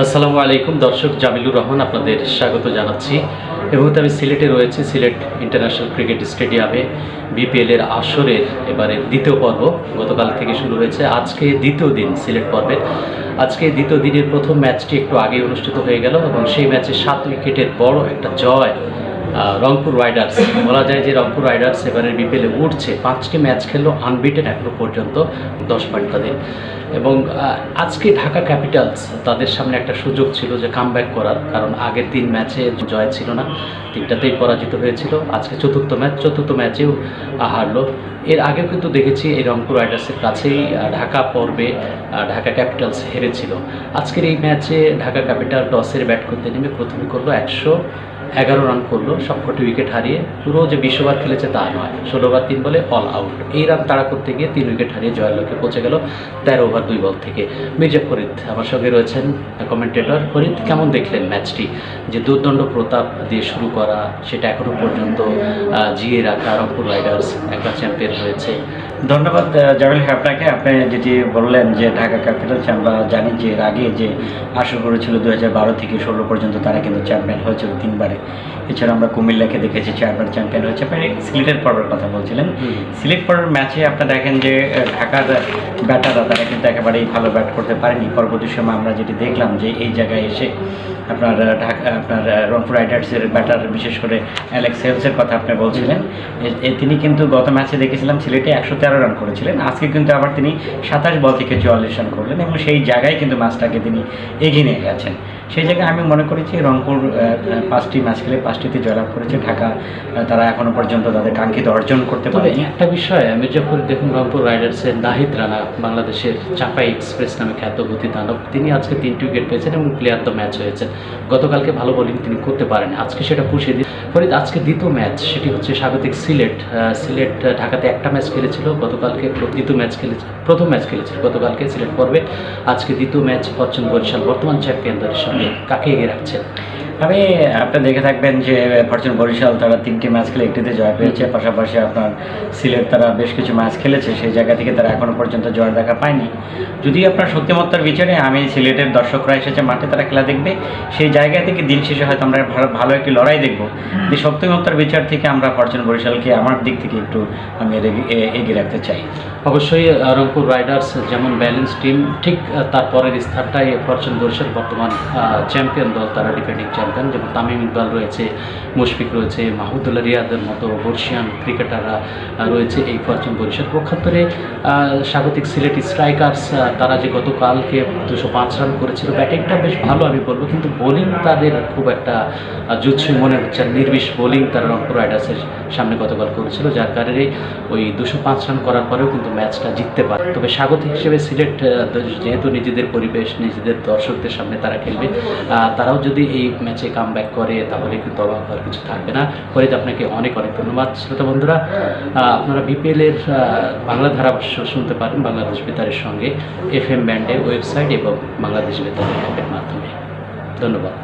আসসালামু আলাইকুম দর্শক, জামিলুর রহমান আপনাদের স্বাগত জানাচ্ছি। এই মুহূর্তে আমি সিলেটে রয়েছি, সিলেট ইন্টারন্যাশনাল ক্রিকেট স্টেডিয়ামে বিপিএলের আসরের এবারে দ্বিতীয় পর্ব গতকাল থেকে শুরু হয়েছে। আজকে দ্বিতীয় দিন সিলেট পর্বের। আজকে দ্বিতীয় দিনের প্রথম ম্যাচটি একটু আগে অনুষ্ঠিত হয়ে গেল এবং সেই ম্যাচে 7 উইকেটের বড় একটা জয় রংপুর রাইডার্স। বলা যায় যে রংপুর রাইডার্স এবারের বিপিএলে উঠছে। 5টি ম্যাচ খেললো আনবিটেন এখনও পর্যন্ত, 10 পয়েন্ট তাদের। এবং আজকে ঢাকা ক্যাপিটালস তাদের সামনে একটা সুযোগ ছিল যে কামব্যাক করার, কারণ আগের 3 ম্যাচে জয় ছিল না, 3টাতেই পরাজিত হয়েছিল। আজকে চতুর্থ ম্যাচেও হারলো। এর আগেও কিন্তু দেখেছি এই রংপুর রাইডার্সের কাছেই ঢাকা পর্বে ঢাকা ক্যাপিটালস হেরেছিল। আজকের এই ম্যাচে ঢাকা ক্যাপিটাল টসের ব্যাট করতে নেমে প্রথমে করলো 111 রান করলো, সবকটি উইকেট হারিয়ে। পুরো যে 20 ওভার খেলেছে তা নয়, 16 ওভার 3 বলে অল আউট। এই রান তাড়া করতে গিয়ে 3 উইকেট হারিয়ে জয়ের লক্ষ্যে পৌঁছে গেল 13 ওভার 2 বল থেকে। মির্জা ফরিদ আমার সঙ্গে রয়েছেন, কমেন্টেটর। ফরিদ, কেমন দেখলেন ম্যাচটি? যে দুর্দণ্ড প্রতাপ দিয়ে শুরু করা, সেটা এখনও পর্যন্ত জিয়ে রাখা রংপুর রাইডার্স একটা চ্যাম্পিয়ন হয়েছে। ধন্যবাদ জামিল ভাই আপনাকে। আপনি যেটি বললেন যে ঢাকা ক্যাপিটালস, আমরা জানি যে এর আগে যে আসর করেছিল 2012 থেকে 16 পর্যন্ত তারা কিন্তু চ্যাম্পিয়ন হয়েছিল 3বারে। এছাড়া আমরা কুমিল্লাকে দেখেছি 4বার চ্যাম্পিয়ন হয়েছে। আপনি সিলেটের পর্বের কথা বলছিলেন। সিলেট পর্বের ম্যাচে আপনি দেখেন যে ঢাকার ব্যাটাররা তারা কিন্তু একেবারেই ভালো ব্যাট করতে পারেনি। পরবর্তী সময় আমরা যেটি দেখলাম যে এই জায়গায় এসে আপনার রংপুর রাইডার্সের ব্যাটার, বিশেষ করে অ্যালেক্স হেলসের কথা আপনি বলছিলেন, তিনি কিন্তু গত ম্যাচে দেখেছিলাম সিলেটে 113 রান করেছিলেন। আজকে কিন্তু আবার তিনি 27 বল থেকে 44 রান করলেন এবং সেই জায়গায় কিন্তু ম্যাচটাকে তিনি এগিয়ে নিয়ে গেছেন। সেই জায়গায় আমি মনে করেছি রংপুর 5টি ম্যাচ খেলে 5টিতে জয়লাভ করেছে। ঢাকা তারা এখনও পর্যন্ত তাদের কাঙ্ক্ষিত অর্জন করতে পারে। একটা বিষয় মির্জা ফরিদ, দেখুন রংপুর রাইডার্সের নাহিদ রানা, বাংলাদেশের চাপাই এক্সপ্রেস নামে খ্যাত গতি দানব, তিনি আজকে 3টি উইকেট পেয়েছেন এবং প্লেয়ার দ্য ম্যাচ হয়েছেন। গতকালকে ভালো বোলিং তিনি করতে পারেন, আজকে সেটা পুষিয়ে দিয়ে ফরিদ। আজকে দ্বিতীয় ম্যাচ, সেটি হচ্ছে স্বাগতিক সিলেট ঢাকাতে একটা ম্যাচ খেলেছিল, গতকালকে প্রথম ম্যাচ খেলেছিল গতকালকে সিলেট পর্বে। আজকে দ্বিতীয় ম্যাচ ফরচুন বরিশাল বর্তমান চ্যাম্পিয়নদের সঙ্গে, কাকে এগিয়ে রাখছেন? আপনি দেখে থাকবেন যে ফরচুন বরিশাল তারা 3টি ম্যাচ খেলে 1টিতে জয় পেয়েছে। পাশাপাশি আপনার সিলেট তারা বেশ কিছু ম্যাচ খেলেছে, সেই জায়গা থেকে তারা এখনও পর্যন্ত জয় দেখা পায়নি। যদি আপনার শক্তিমত্তার বিচারে আমি সিলেটের দর্শকরা এসেছে মাঠে, তারা খেলা দেখবে, সেই জায়গা থেকে দিন শেষে হয়তো আমরা ভালো একটি লড়াই দেখব। যে শক্তিমত্তার বিচার থেকে আমরা ফরচুন বরিশালকে আমার দিক থেকে একটু আমি এগিয়ে রাখতে চাই। অবশ্যই রংপুর রাইডার্স যেমন ব্যালেন্স টিম, ঠিক তারপরের স্থানটাই ফরচুন বরিশাল বর্তমান চ্যাম্পিয়ন দল, তারা ডিফেন্ডিং চ্যাম্পিয়ন। যেমন তামিম ইকবাল রয়েছে, মুশফিক রয়েছে, মাহমুদুল্লাহ রিয়াদের মতো বর্ষিয়ান ক্রিকেটাররা রয়েছে এই ফরচুন বরিশাল। পক্ষান্তরে স্বাগতিক সিলেট স্ট্রাইকার্স, তারা যে গতকালকে 205 রান করেছিল, ব্যাটিংটা বেশ ভালো আমি বলবো, কিন্তু বোলিং তাদের খুব একটা জুৎসই মনে হচ্ছে। নির্বিষ বোলিং তারা রংপুর রাইডার্সের সামনে গতকাল করেছিল, যার কারণে ওই 205 রান করার পরেও কিন্তু ম্যাচটা জিততে পারে। তবে স্বাগতিক হিসেবে সিলেট, যেহেতু নিজেদের পরিবেশ, নিজেদের দর্শকদের সামনে তারা খেলবে, তারাও যদি এই ম্যাচে কামব্যাক করে তাহলে কিন্তু অবাক হওয়ার কিছু থাকবে না। ফরিদ, আপনাকে অনেক ধন্যবাদ। শ্রোতা বন্ধুরা, আপনারা বিপিএলের বাংলা ধারাভাষ্য শুনতে পারেন বাংলাদেশ বেতারের সঙ্গে FM ব্যান্ডে, ওয়েবসাইট এবং বাংলাদেশ বেতারের অ্যাপের মাধ্যমে। ধন্যবাদ।